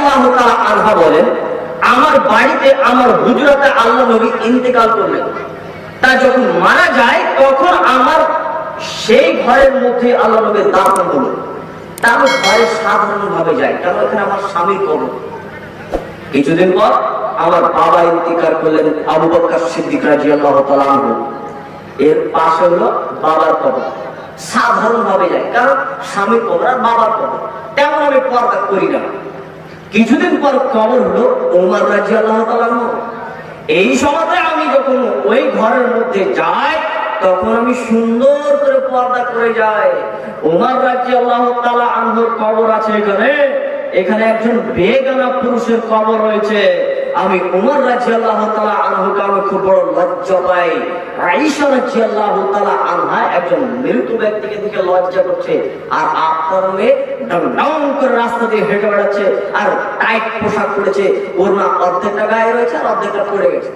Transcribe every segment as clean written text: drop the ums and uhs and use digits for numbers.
রাদিয়াল্লাহু তাআলা আনহা বলেন, আমার বাড়িতে আমার হুজরাতে আল্লাহ নবী ইন্তেকাল করলেন। তা যখন মারা যায় তখন আমার সেই ঘরের মধ্যে আল্লাহ নবীর দাফন হলো। তা আমি ঘরে সাধারণ ভাবে যাই, কারণ এখানে আমার স্বামীর কবর। কিছুদিন পর আমার বাবা ইন্তেকাল করলেন, আবু বকর সিদ্দিক রাদিয়াল্লাহু তাআলা আনহু। এর পাশে হলো বাবার কবর। সাধারণ ভাবে যাই, কারণ স্বামীর কবর আর বাবার কবর, তেমন আমি পর্দা করি না। কিছুদিন পর কবর হলো ওমর রাদিয়াল্লাহু তাআলা আনহু। এই সময় আমি যখন ওই ঘরের মধ্যে যাই তখন আমি সুন্দর করে পর্দা করে যাই। ওমর রাদিয়াল্লাহু তাআলা আনহুর কবর আছে এখানে, এখানে একজন বেগানা পুরুষের কবর রয়েছে। আমি ওমর রাদিয়াল্লাহু তাআলা আনহুকে আমি খুব বড় লজ্জা পাই। আয়েশা রাদিয়াল্লাহু তাআলা আনহা একজন মৃত ব্যক্তিকে দেখে লজ্জা করছে, আর আপনার মেয়ে ডাউন করে রাস্তা দিয়ে হেঁটে বেড়াচ্ছে, আর টাইট পোশাক পরেছে, ওর না অর্ধেকটা গায়ে রয়েছে আর অর্ধেকটা পড়ে গেছে।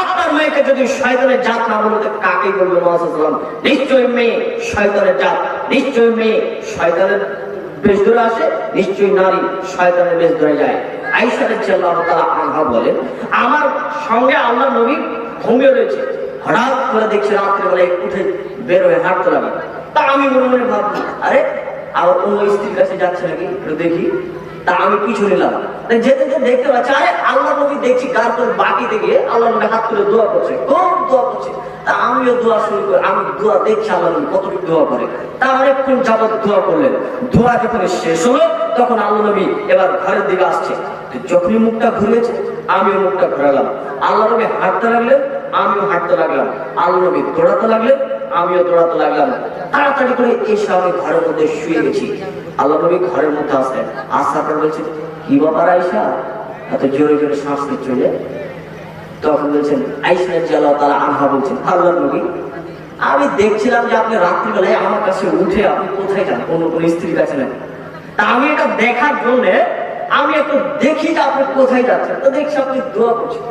আপনার মেয়েকে যদি শয়তানের জাত না বলতে কাকে বলবে? নিশ্চয়ই মেয়ে শয়তানের জাত, নিশ্চয়ই মেয়ে শয়তানের বেশ ধরে আসে, নিশ্চয়ই নারী শয়তানের বেশ ধরে যায়। আয়েশা রাদিয়াল্লাহু তাআলা আনহা বলেন, আমার সঙ্গে আল্লাহর নবী ঘুমিয়ে রয়েছে। হঠাৎ করে দেখছি রাত্রিবেলায় উঠে বের হয়ে হাঁটতে লাগে। তা আমি মনে মনে ভাবছি, আরে আবার অন্য স্ত্রীর কাছে যাচ্ছে নাকি, একটু দেখি। তা আমি পিছু নিলাম, যেতে যেতে দেখতে পাচ্ছি আরে আল্লাহ নবী দেখছি গার করে বাটিতে গিয়ে আল্লাহ নবী হাত তুলে দোয়া করছে, খুব দোয়া করছে। তা আমিও দোয়া শুরু করি, আমি দোয়া দেখছি আল্লাহ নবী কতটুকু দোয়া করে। তা অনেকক্ষণ যাবত দোয়া করলেন। দোয়া যখন শেষ হলো তখন আল্লাহ নবী এবার ঘরের দিকে আসছে। যখনই মুখটা ঘুরেছে আমিও মুখটা ঘোরালাম। আল্লাহ নবী হাঁটতে লাগলেন, আমিও হাঁটতে লাগলাম। আল্লাহ নবী দৌড়াতে লাগলেন, আমিও দৌড়াতে লাগলাম। তাড়াতাড়ি করে এসে আমি ঘরের মধ্যে শুয়ে গেছি। আল্লাহ নবী ঘরের মধ্যে আসলেন, আসার পর বলছেন, কি ব্যাপার আয়েশা, এত জোরে জোরে শ্বাস নিচ্ছ যে? তখন বলছেন আয়েশা রাদিয়াল্লাহু তাআলা আনহা বলছেন, আল্লাহ নবী আমি দেখছিলাম যে আপনি রাত্রিবেলায় আমার কাছে উঠে আপনি কোথায় যান, অন্য কোন স্ত্রীর কাছে নেন। তা আমি এটা দেখার জন্য আমি একটু দেখি যে আপনি কোথায় যাচ্ছেন। তো দেখছি আপনি দোয়া করছেন,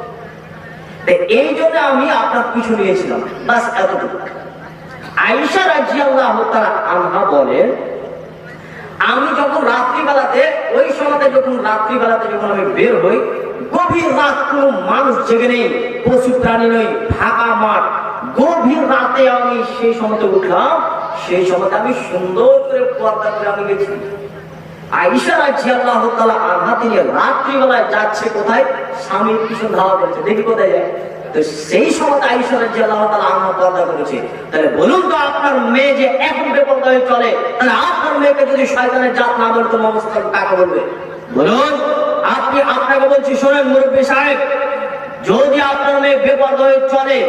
এই জন্য আমি আপনার পিছু নিয়েছিলাম, বাস এতটুকু। আয়েশা রাদিয়াল্লাহু তাআলা আনহা বলেন, আমি যখন রাত্রিবেলাতে ওই সময়তে যখন আমি বের হই, গভীর রাত, কোনো মানুষ জেগে নেই, পশু প্রাণী নেই, ফাঁকা মাঠ, গভীর রাতে আমি সেই সময়তে উঠলাম। সেই সময়তে আমি সুন্দর করে পর্দা করে আমি গেছি। আয়েশা রাদিয়াল্লাহু তাআলা আনহা তিনি রাত্রিবেলায় যাচ্ছে কোথায়, স্বামীর পিছন ধাওয়া করছে, দেখি কোথায় যায়। তো সেই সময় আয়েশা রাদিয়াল্লাহু তাআলা আনহা পর্দা করেছে। তাহলে বলুন তো আপনার মেয়ে যে এখন বেপরদা হয়ে চলে, তাহলে আপনার মেয়েকে যদি শয়তানের জাত না বলে তো নমস্কার কাকে বলবে? বলুন। আপনাকে বলছি, শোনেন মুরব্বী সাহেব, যদি আপনার মেয়ে বেপরদা হয়ে চলে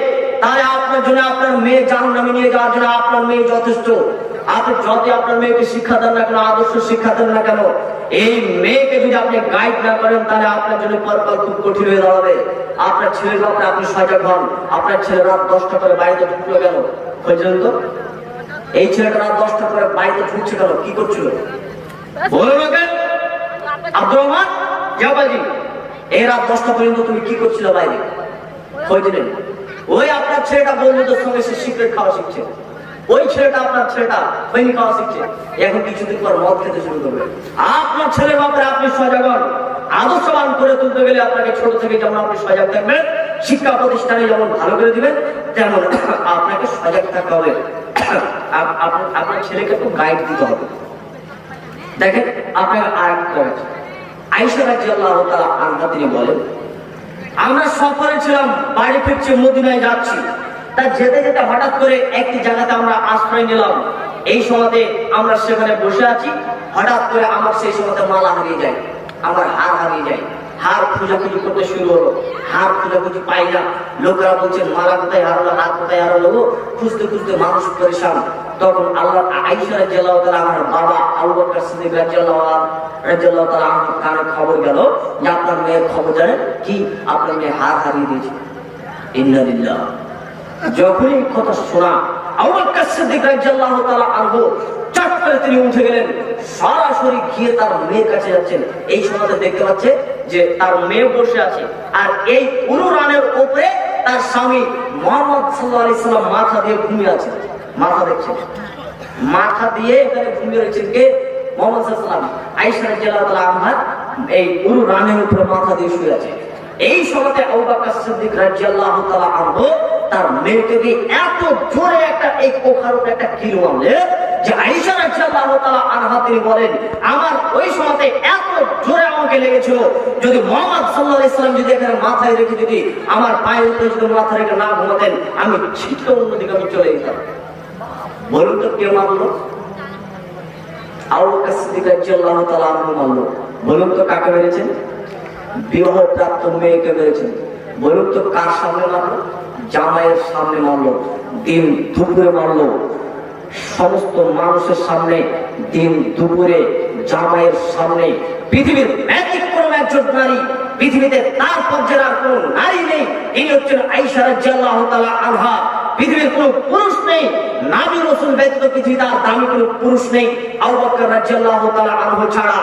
তাহলে আপনার জন্য আপনার মেয়ে জাহান্নামে নিয়ে যাওয়ার জন্য আপনার মেয়ে যথেষ্ট। আপনি যত আপনার মেয়েকে শিক্ষা দেন না কেন, আদর্শ শিক্ষা দেন না কেন, এই মেয়েকে যদি আপনি গাইড না করেন তাহলে আপনার জন্য পরকাল খুব কঠিন হয়ে দাঁড়াবে। আপনার ছেলের ব্যাপারে আপনি সজাগ হন। আপনার ছেলে রাত 10টা করে বাড়িতে ঢুকলো কেন? বুঝলেন তো, এই ছেলেটা রাত 10টা করে বাড়িতে ঢুকছে কেন, কি করছিল? বলুন ওকে আব্দুর রহমান জাবাজি, এই রাত 10টা পর্যন্ত তুমি কি করছিল বাইরে? খোঁজ নেন। ওই আপনার ছেলেটা বন্ধুদের সঙ্গে সে সিগারেট খাওয়া শিখছে, ওই ছেলেটা আপনার ছেলেটা খৈনি খাওয়া শিখছে, এখন কিছুদিন পর মদ খেতে শুরু করবে। আপনার ছেলের ব্যাপারে আপনি সজাগ হন। আদর্শবান করে তুলতে গেলে আপনাকে ছোট থেকে যেমন আপনি সজাগ থাকবেন, শিক্ষা প্রতিষ্ঠানে যেমন ভালো করে দিবেন, তেমন আপনাকে সজাগ থাকতে হবে। আপনার ছেলেকে একটু গাইড দিতে হবে। দেখেন আপনাকে আর একটা আয়েশা রাদিয়াল্লাহু তাআলা আনহা তিনি বলেন, আমরা সফরে ছিলাম, বাড়ি ফিরছি, মদিনায় যাচ্ছি। তা যেতে যেতে হঠাৎ করে একটি জায়গাতে আমরা আশ্রয় নিলাম। এই সময়তে আমরা সেখানে বসে আছি, হঠাৎ করে আমার সেই সময়তে মালা হারিয়ে যায়, আমার হার হারিয়ে যায়। হার খোঁজাখুঁজি করতে শুরু হলো, হার খোঁজাখুঁজি পাই না। লোকেরা বলছেন মালা কোথায় হারালো, হাত কোথায় হারালো, খুঁজতে খুঁজতে মানুষ পরেশান। তখন আল্লাহ আয়েশা রাদিয়াল্লাহু তাআলা আমার বাবা আবু বকর সিদ্দিক রাদিয়াল্লাহু তাআলা আমার কানে খবর গেল যে আপনার মেয়ের খবর জানেন কি, আপনার মেয়ে হার হারিয়ে দিয়েছে। ইন্না লিল্লাহ। যখনই কথা শোনা আবু বকর সিদ্দিক রাদিয়াল্লাহু তাআলা আনহু চট করে তিনি উঠে গেলেন, সরাসরি গিয়ে তার মেয়ের কাছে যাচ্ছেন। এই সময়তে দেখতে পাচ্ছে যে তার মেয়ে বসে আছে, আর এই উনুরানের উপরে তার স্বামী মুহাম্মদ সাল্লাল্লাহু আলাইহি সাল্লাম মাথা দিয়ে ঘুমিয়ে আছে। মাথা দেখছেন, মাথা দিয়ে এখানে ঘুমিয়ে রয়েছেন কে? মুহাম্মদ সাল্লাল্লাহু আলাইহি সাল্লাম। আয়েশা রাদিয়াল্লাহু তাআলা আনহা এই উরু রানের উপরে মাথা দিয়ে শুয়ে আছে। এই সময়তে আবু বকর সিদ্দিক রাদিয়াল্লাহু তাআলা আনহু তার মেয়েকে দিয়ে এত জোরে একটা এই কোখার উপরে একটা কিল মারলেন যে আয়েশা রাদিয়াল্লাহু তাআলা আনহা তিনি বলেন, আমার ওই সময়তে এত জোরে আমাকে লেগেছিল, যদি মুহাম্মদ সাল্লাল্লাহু আলাইহি সাল্লাম যদি এখানে মাথায় রেখে যদি আমার পায়ের উপরে যদি মাথা রেখে না ঘুমাতেন, আমি ছিটকে অন্যদিকে আমি চলে যেতাম। বলুন তো কে মারলো? আবু বকর সিদ্দিক রাদিয়াল্লাহু তাআলা আনহু মারলো। বলুন তো কাকে মেরেছেন? বিবাহ প্রাপ্ত মেয়েকে মেরেছেন। বলুন তো কার সামনে মারলো? জামাইয়ের সামনে মারলো, দিন দুপুরে মারলো, সমস্ত মানুষের সামনে, দিন দুপুরে জামাইয়ের সামনে। পৃথিবীর ব্যতিক্রম একজন নারী, পৃথিবীতে তার পর্যায়ের আর কোন নারী নেই, তিনি হচ্ছেন আয়েশা রাদিয়াল্লাহু তাআলা আনহা। পৃথিবীর কোন পুরুষ নেই, নবী রাসূল ব্যতীত পৃথিবীতে আর দামি কোন পুরুষ নেই আবু বকর রাদিয়াল্লাহু তাআলা আনহু ছাড়া।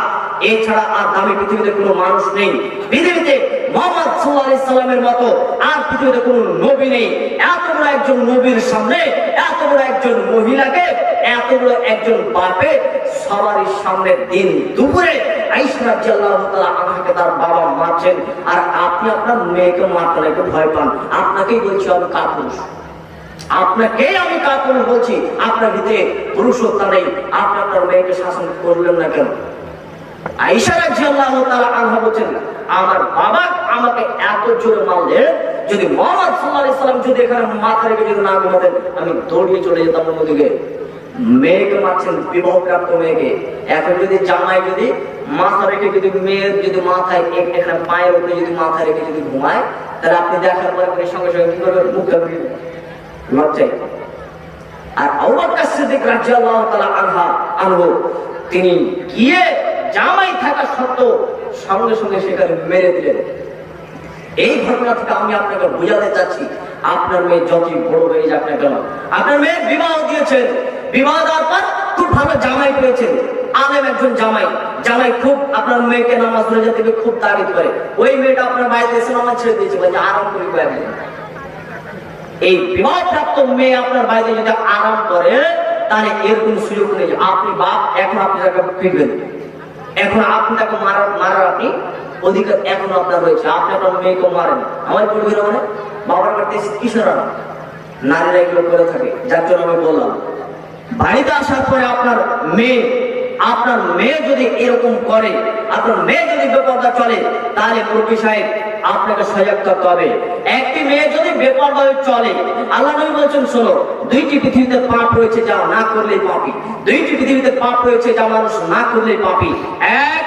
এছাড়া আর দামি পৃথিবীতে কোনো মানুষ নেই। পৃথিবীতে মুহাম্মদ সাল্লাল্লাহু আলাইহি সাল্লামের মতো আর পৃথিবীতে কোনো নবী নেই। এত বড় একজন নবীর সামনে, এত বড় একজন মহিলাকে, এত বড় একজন বাপে সবার সামনে দিন দুপুরে আয়েশা রাদিয়াল্লাহু তাআলা আনহাকে তার বাবা মারছেন, আর আপনি আপনার মেয়েকে মারতে নাকি ভয় পান। আপনাকেই বলছি আমি কাপুরুষ, আপনাকেই আমি কাপুরুষ বলছি। আপনার ভিতরে পুরুষত্ব নেই, আপনি আপনার মেয়েকে শাসন করলেন না কেন? আয়েশা রাদিয়াল্লাহু তাআলা আনহা বলেন, আমার বাবা আমাকে এত জোরে মারলে, যদি মুহাম্মদ সাল্লাল্লাহু আলাইহি সাল্লাম যদি এখানে মাথা রেখে যদি না ঘুমাতেন, আমি দৌড়িয়ে চলে যেতাম অন্যদিকে। মেয়েকে মারছেন, বিবাহপ্রাপ্ত মেয়েকে। এখন যদি জামাই যদি মাথা রেখে যদি মেয়ের যদি মাথায় এখানে পায়ের উপরে যদি মাথা রেখে যদি ঘুমায়, তাহলে আপনি দেখার পরে সঙ্গে সঙ্গে কি করবেন? মুখটা লজ্জায়। আর আবু বকর সিদ্দিক রাদিয়াল্লাহু তাআলা আনহু তিনি গিয়ে জামাই থাকা সত্ত্বেও সঙ্গে সঙ্গে সেখানে মেরে দিলেন। এই ঘটনা থেকে আমি আপনাকে বোঝাতে চাচ্ছি, আপনার মেয়ে যতই বড় হয়ে যাক না কেন, আপনার মেয়ে বিবাহ দিয়েছেন, বিবাহ দেওয়ার পর খুব ভালো জামাই পেয়েছেন, আলেম একজন জামাই, জামাই খুব আপনার মেয়েকে নামাজ পড়ে যেতে খুব তাগিদ করে। ওই মেয়েটা আপনার বাড়িতে এসে নামাজ ছেড়ে দিয়েছে, বলে আরাম করি কয়েকদিন। এই বিবাহপ্রাপ্ত মেয়ে আপনার বাড়িতে যদি আরাম করে, তাহলে এর কোন সুযোগ নেই। আপনি বাপ, এখন আপনি তাকে ফিরবেন, এখন আপনি তাকে মারার আপনি অধিকার এখনো আপনার রয়েছে। আপনি আপনার মেয়েকে মারেন, আমার পরিবার মানে বাবার বাড়িতে কিশোরা নারীরা এগুলো করে থাকে। যার জন্য আমি বললাম, বাড়িতে আসার পরে আপনার মেয়ে যদি এরকম করে, আপনার মেয়ে যদি বেপরদা চলে, তাহলে মুরব্বী সাহেব আপনাকে সজাগ থাকতে হবে। একটি মেয়ে যদি বেপরদায় চলে, আল্লাহ নবী বলেছেন, শোনো, দুইটি পৃথিবীতে পাপ রয়েছে যা না করলেই পাপী, দুইটি পৃথিবীতে পাপ রয়েছে যা মানুষ না করলেই পাপী। এক,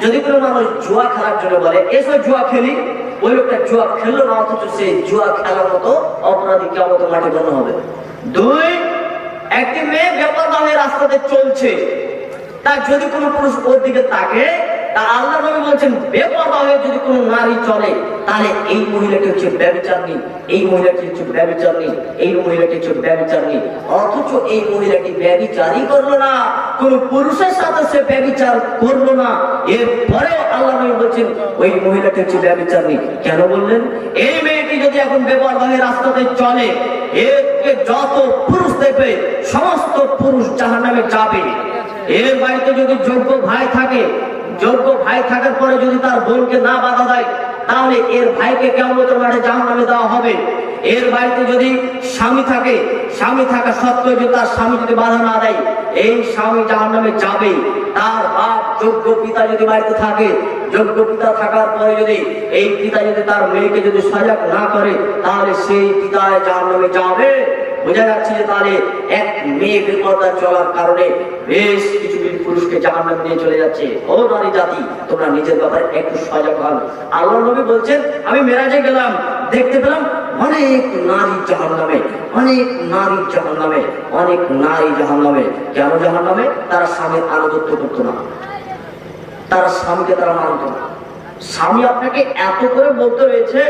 যদি কোনো মানুষ জুয়া খেলার জন্য বলে এসো জুয়া খেলি, ওই লোকটা জুয়া খেললো না, অথচ সে জুয়া খেলার মতো অপরাধী কিয়ামতের মাঠে গণ্য হবে। দুই, একটি মেয়ে বেপরদা হয়ে রাস্তাতে চলছে, তা যদি কোনো পুরুষ ওর দিকে তাকে, তা আল্লাহ নবী বলছেন, বেপরদা হয়ে যদি কোনো নারী চলে, তাহলে এই মহিলাটি হচ্ছে ব্যভিচারিণী, এই মহিলাটি হচ্ছে ব্যভিচারিণী, এই মহিলাটি হচ্ছে ব্যভিচারিণী। অথচ এই মহিলাটি ব্যভিচারই করলো না, কোন পুরুষের সাথে সে ব্যভিচার করলো না, এরপরেও আল্লাহ নবী বলছেন ওই মহিলাটি হচ্ছে ব্যভিচারিণী। কেন বললেন? এই মেয়েটি যদি এখন বেপরদা হয়ে রাস্তাতে চলে, একে যত পুরুষ দেখবে সমস্ত পুরুষ জাহান্নামে যাবে। এর বাড়িতে যদি যোগ্য ভাই থাকে, যোগ্য ভাই থাকার পরে যদি তার বোনকে না বাধা দেয়, তাহলে এর ভাইকে কিয়ামতের মাঠে জাহান্নামে দেওয়া হবে। এর বাড়িতে যদি স্বামী থাকে, স্বামী থাকা সত্ত্বেও যদি তার স্বামী যদি বাধা না দেয়, এই স্বামী জাহান্নামে যাবে। তার বাপ যোগ্য পিতা যদি বাড়িতে থাকে, যোগ্য পিতা থাকার পরে যদি এই পিতা যদি তার মেয়েকে যদি সজাগ না করে, তাহলে সেই পিতা জাহান্নামে যাবে। বোঝা যাচ্ছে যে তাহলে এক মেয়ে বেপরদা চলার কারণে বেশ কিছু পুরুষকে জাহান্নামে নিয়ে চলে যাচ্ছে। ও নারী জাতি, তোমরা নিজের ব্যাপারে একটু সজাগ হও। আল্লাহ নবী বলছেন, আমি মেরাজে গেলাম, দেখতে পেলাম অনেক নারী জাহান্নামে, অনেক নারী জাহান্নামে, অনেক নারী জাহান্নামে। কেন জাহান্নামে? তারা স্বামীর আনুগত্য করতো না, তারা স্বামীকে তারা মানত না। স্বামী আপনাকে এত করে বলতে রয়েছে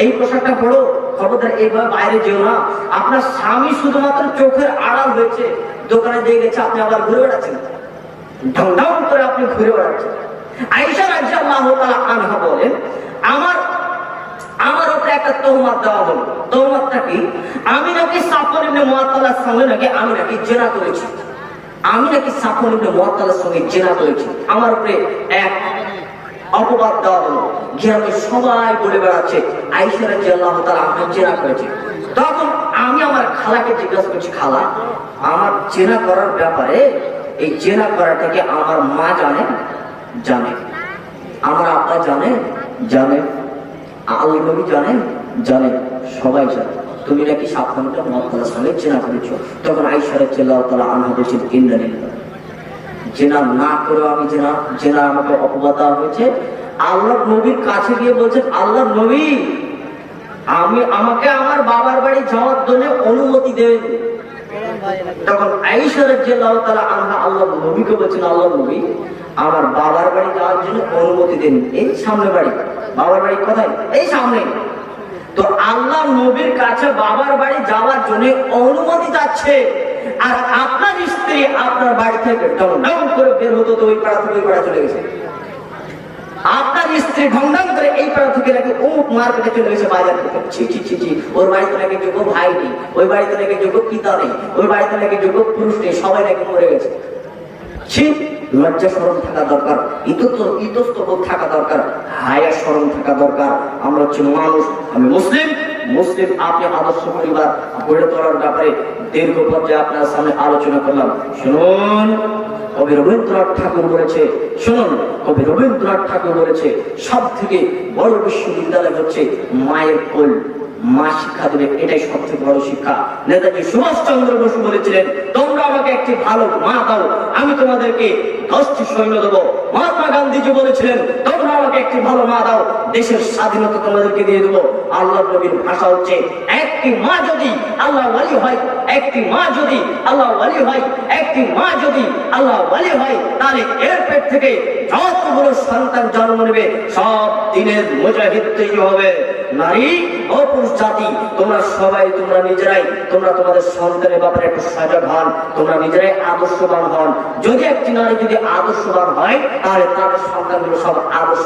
এই পোশাকটা পড়ো, খবরদার এইভাবে বাইরে যেও না। আপনার স্বামী শুধুমাত্র চোখের আড়াল হয়েছে, দোকানে দিয়ে গেছে, আপনি আবার ঘুরে বেড়াচ্ছেন, ঢং করে আপনি ঘুরে বেড়াচ্ছেন। আয়েশা রাদিয়াল্লাহু তাআলা আনহা বলেন, আমার উপরে একটা তহমাত দেওয়া হলো। তহমাতটা কি? আমি নাকি সাফর ইবনে মুআত্তালার সঙ্গে নাকি আমি নাকি জেনা করেছি, আমি নাকি সাফর ইবনে মুআত্তালার সঙ্গে জেনা করেছি। আমার উপরে এক অপবাদ দেওয়া হলো, গ্রামে সবাই বলে বেড়াচ্ছে আয়েশা রাদিয়াল্লাহু তাআলা আনহা জেনা করেছে। তখন আমি আমার খালাকে জিজ্ঞাসা করছি, খালা আমার জেনা করার ব্যাপারে, এই জেনা করাটাকে আমার মা জানে? জানে। আমার আব্বা জানে? জানে। আল্লাহর নবী জানেন? জানেন। সবাই জানে। তুমি নাকি 7 ঘন্টা মুহাম্মদের সঙ্গে জেনা করেছো। তখন আয়েশা রাদিয়াল্লাহু তাআলা আনহা বলেছেন, ইন্না লিল্লাহ, জেনা না করে আমি জেনা আমাকে অপবাদ দেওয়া হয়েছে। আল্লাহর নবীর কাছে গিয়ে বলছেন, আল্লাহর নবী আমাকে আমার বাবার বাড়ি যাওয়ার জন্য অনুমতি দেন। তখন আয়েশা রাদিয়াল্লাহু তাআলা আনহা আল্লাহর নবীকে বলছেন, আল্লাহর নবী আমার বাবার বাড়ি যাওয়ার জন্য অনুমতি দেন। এই সামনে বাড়ি, বাবার বাড়ি কোথায়? এই সামনে। তো আল্লাহ নবীর কাছে বাবার বাড়ি যাওয়ার জন্য অনুমতি যাচ্ছে, আর আপনার স্ত্রী আপনার বাড়ি থেকে ঢং করে বের হতো তো ওই পাড়া থেকে ওই পাড়া চলে গেছে। আপনার স্ত্রী ঢং করে এই পাড়া থেকে নাকি অমুক মার্কেটে চলে গেছে বাজার থেকে। ছি ছি ছি ছি, ওর বাড়িতে নাকি যোগ্য ভাই নেই, ওই বাড়িতে নাকি যোগ্য পিতা নেই, ওই বাড়িতে নাকি যোগ্য পুরুষ নেই, সবাই নাকি মরে গেছে। ছি, লজ্জা শরম থাকা দরকার, ইতস্তবোধ থাকা দরকার, হায়া শরম থাকা দরকার। আমরা হচ্ছে মানুষ, আমি মুসলিম। আপনি আদর্শ পরিবার গড়ে তোলার ব্যাপারে দীর্ঘ পর্যায়ে আপনার সামনে আলোচনা করলাম। শুনুন, কবি রবীন্দ্রনাথ ঠাকুর বলেছে, সব থেকে বড় বিশ্ববিদ্যালয় হচ্ছে মায়ের কোল। মা শিক্ষা দেবে, এটাই সব থেকে বড় শিক্ষা। নেতাজি সুভাষ চন্দ্র বসু বলেছিলেন, তোমরা আমাকে একটি ভালো মা দাও, আমি তোমাদেরকে 10টি সৈন্য দেবো। মহাত্মা গান্ধীজি বলেছিলেন, তোমরা আমাকে একটি ভালো মা দাও, দেশের স্বাধীনতা তোমাদেরকে দিয়ে দেবো। আল্লাহ নবীর ভাষা হচ্ছে, একটি মা যদি আল্লাহ ওয়ালি হয়, তাহলে এর পেট থেকে যতগুলো সন্তান জন্ম নেবে সব দিনের মুজাহিদ তৈরি হবে। নারী ও পুরুষ জাতি, তোমরা নিজেরাই তোমাদের সন্তানের ব্যাপারে একটু সজাগ হন, তোমরা নিজেরাই আদর্শবান হন। যদি একটি নারী যদি আদর্শবান হয়, তাহলে তাদের সন্তানগুলো সব আদর্শ